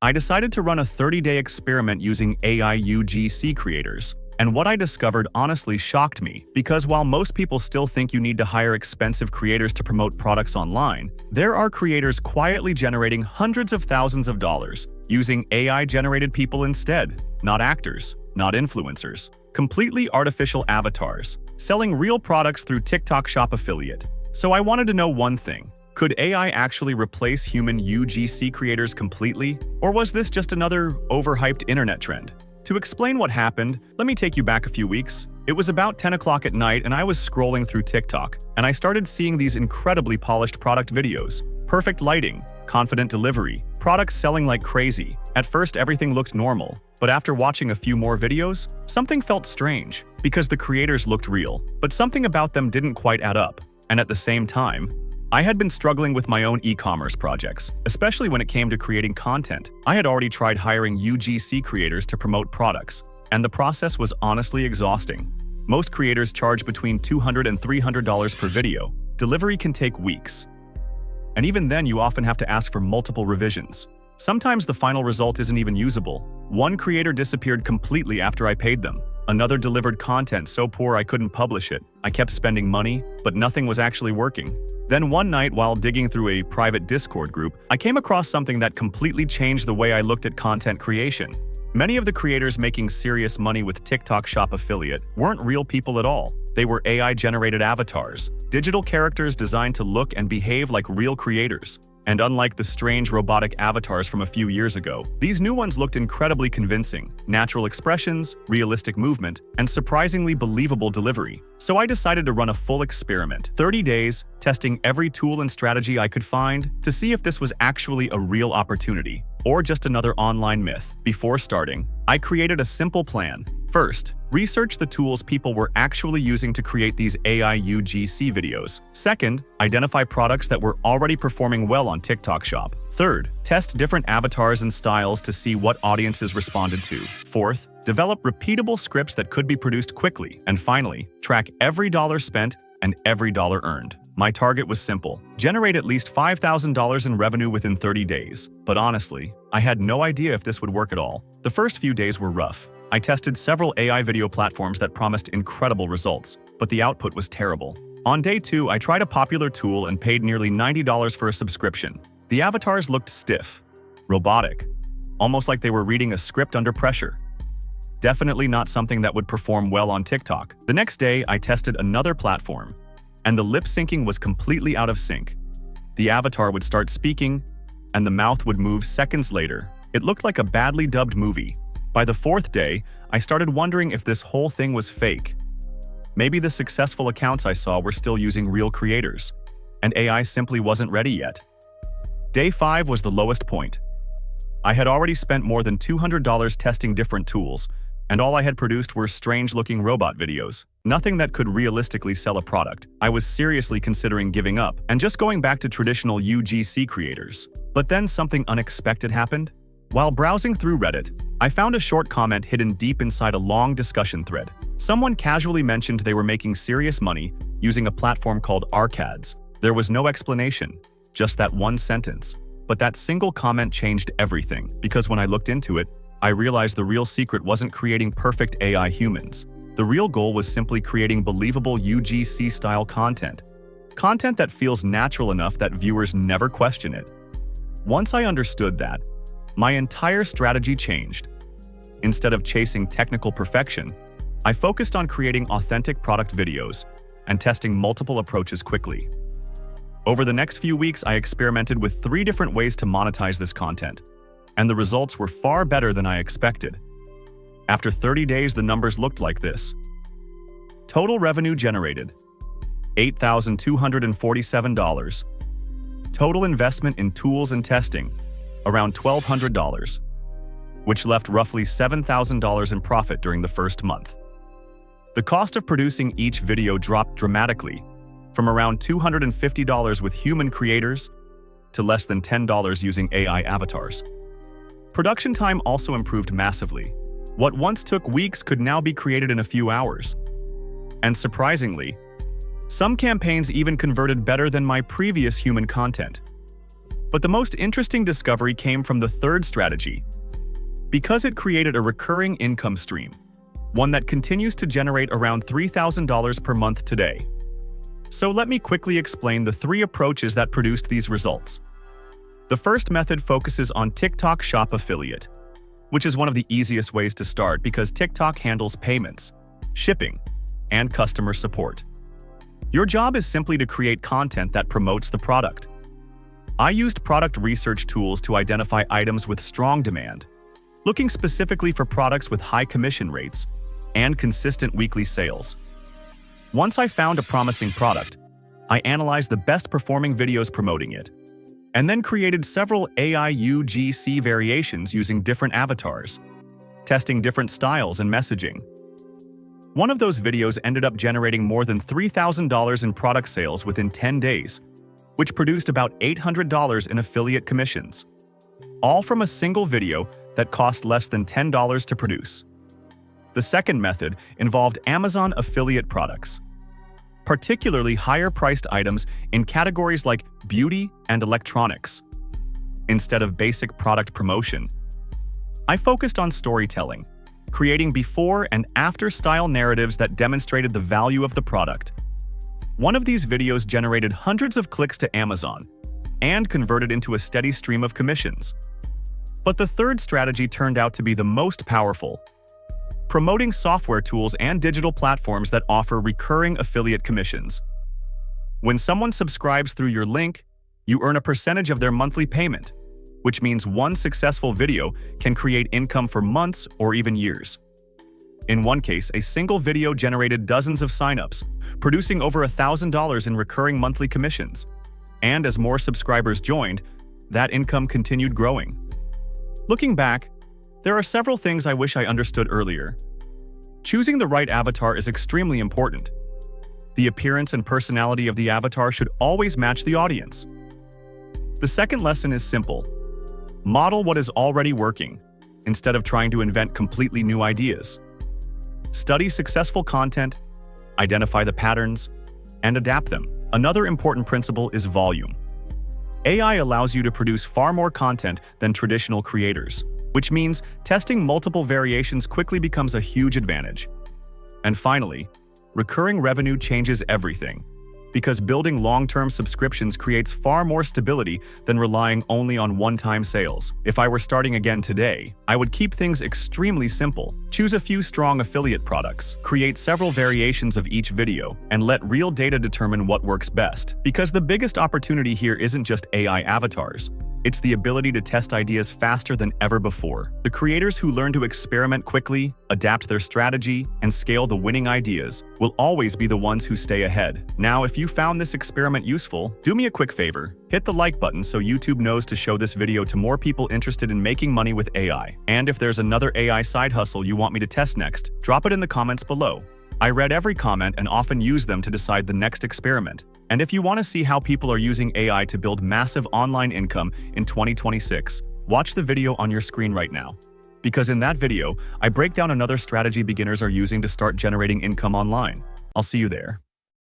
I decided to run a 30-day experiment using AI UGC creators. And what I discovered honestly shocked me, because while most people still think you need to hire expensive creators to promote products online, there are creators quietly generating hundreds of thousands of dollars using AI-generated people instead, not actors, not influencers. Completely artificial avatars, selling real products through TikTok Shop affiliate. So I wanted to know one thing. Could AI actually replace human UGC creators completely? Or was this just another overhyped internet trend? To explain what happened, let me take you back a few weeks. It was about 10 o'clock at night and I was scrolling through TikTok, and I started seeing these incredibly polished product videos. Perfect lighting, confident delivery, products selling like crazy. At first everything looked normal, but after watching a few more videos, something felt strange, because the creators looked real, but something about them didn't quite add up. And at the same time, I had been struggling with my own e-commerce projects, especially when it came to creating content. I had already tried hiring UGC creators to promote products, and the process was honestly exhausting. Most creators charge between $200 and $300 per video. Delivery can take weeks. And even then, you often have to ask for multiple revisions. Sometimes the final result isn't even usable. One creator disappeared completely after I paid them. Another delivered content so poor I couldn't publish it. I kept spending money, but nothing was actually working. Then one night, while digging through a private Discord group, I came across something that completely changed the way I looked at content creation. Many of the creators making serious money with TikTok Shop affiliate weren't real people at all. They were AI-generated avatars, digital characters designed to look and behave like real creators. And unlike the strange robotic avatars from a few years ago, these new ones looked incredibly convincing. Natural expressions, realistic movement, and surprisingly believable delivery. So I decided to run a full experiment. 30 days, testing every tool and strategy I could find to see if this was actually a real opportunity or just another online myth. Before starting, I created a simple plan. First, research the tools people were actually using to create these AI UGC videos. Second, identify products that were already performing well on TikTok Shop. Third, test different avatars and styles to see what audiences responded to. Fourth, develop repeatable scripts that could be produced quickly. And finally, track every dollar spent and every dollar earned. My target was simple: generate at least $5,000 in revenue within 30 days. But honestly, I had no idea if this would work at all. The first few days were rough. I tested several AI video platforms that promised incredible results, but the output was terrible. On day 2, I tried a popular tool and paid nearly $90 for a subscription. The avatars looked stiff, robotic, almost like they were reading a script under pressure. Definitely not something that would perform well on TikTok. The next day, I tested another platform, and the lip syncing was completely out of sync. The avatar would start speaking, and the mouth would move seconds later. It looked like a badly dubbed movie. By the 4th day, I started wondering if this whole thing was fake. Maybe the successful accounts I saw were still using real creators, and AI simply wasn't ready yet. Day 5 was the lowest point. I had already spent more than $200 testing different tools, and all I had produced were strange-looking robot videos. Nothing that could realistically sell a product. I was seriously considering giving up and just going back to traditional UGC creators. But then something unexpected happened. While browsing through Reddit, I found a short comment hidden deep inside a long discussion thread. Someone casually mentioned they were making serious money using a platform called Arcads. There was no explanation, just that one sentence. But that single comment changed everything, because when I looked into it, I realized the real secret wasn't creating perfect AI humans. The real goal was simply creating believable UGC-style content. Content that feels natural enough that viewers never question it. Once I understood that, my entire strategy changed. Instead of chasing technical perfection, I focused on creating authentic product videos and testing multiple approaches quickly. Over the next few weeks, I experimented with 3 different ways to monetize this content, and the results were far better than I expected. After 30 days, the numbers looked like this. Total revenue generated: $8,247. Total investment in tools and testing: around $1,200, which left roughly $7,000 in profit during the first month. The cost of producing each video dropped dramatically, from around $250 with human creators to less than $10 using AI avatars. Production time also improved massively. What once took weeks could now be created in a few hours. And surprisingly, some campaigns even converted better than my previous human content. But the most interesting discovery came from the third strategy, because it created a recurring income stream, one that continues to generate around $3,000 per month today. So let me quickly explain the three approaches that produced these results. The first method focuses on TikTok Shop Affiliate, which is one of the easiest ways to start because TikTok handles payments, shipping, and customer support. Your job is simply to create content that promotes the product. I used product research tools to identify items with strong demand, looking specifically for products with high commission rates and consistent weekly sales. Once I found a promising product, I analyzed the best performing videos promoting it, and then created several AI-UGC variations using different avatars, testing different styles and messaging. One of those videos ended up generating more than $3,000 in product sales within 10 days, which produced about $800 in affiliate commissions, all from a single video that cost less than $10 to produce. The second method involved Amazon affiliate products, particularly higher-priced items in categories like beauty and electronics. Instead of basic product promotion, I focused on storytelling, creating before and after style narratives that demonstrated the value of the product. One of these videos generated hundreds of clicks to Amazon and converted into a steady stream of commissions. But the third strategy turned out to be the most powerful: promoting software tools and digital platforms that offer recurring affiliate commissions. When someone subscribes through your link, you earn a percentage of their monthly payment, which means one successful video can create income for months or even years. In one case, a single video generated dozens of signups, producing over $1,000 in recurring monthly commissions. And as more subscribers joined, that income continued growing. Looking back, there are several things I wish I understood earlier. Choosing the right avatar is extremely important. The appearance and personality of the avatar should always match the audience. The second lesson is simple: model what is already working, instead of trying to invent completely new ideas. Study successful content, identify the patterns, and adapt them. Another important principle is volume. AI allows you to produce far more content than traditional creators, which means testing multiple variations quickly becomes a huge advantage. And finally, recurring revenue changes everything, because building long-term subscriptions creates far more stability than relying only on one-time sales. If I were starting again today, I would keep things extremely simple. Choose a few strong affiliate products, create several variations of each video, and let real data determine what works best. Because the biggest opportunity here isn't just AI avatars. It's the ability to test ideas faster than ever before. The creators who learn to experiment quickly, adapt their strategy, and scale the winning ideas will always be the ones who stay ahead. Now, if you found this experiment useful, do me a quick favor. Hit the like button so YouTube knows to show this video to more people interested in making money with AI. And if there's another AI side hustle you want me to test next, drop it in the comments below. I read every comment and often use them to decide the next experiment. And if you want to see how people are using AI to build massive online income in 2026, watch the video on your screen right now. Because in that video, I break down another strategy beginners are using to start generating income online. I'll see you there.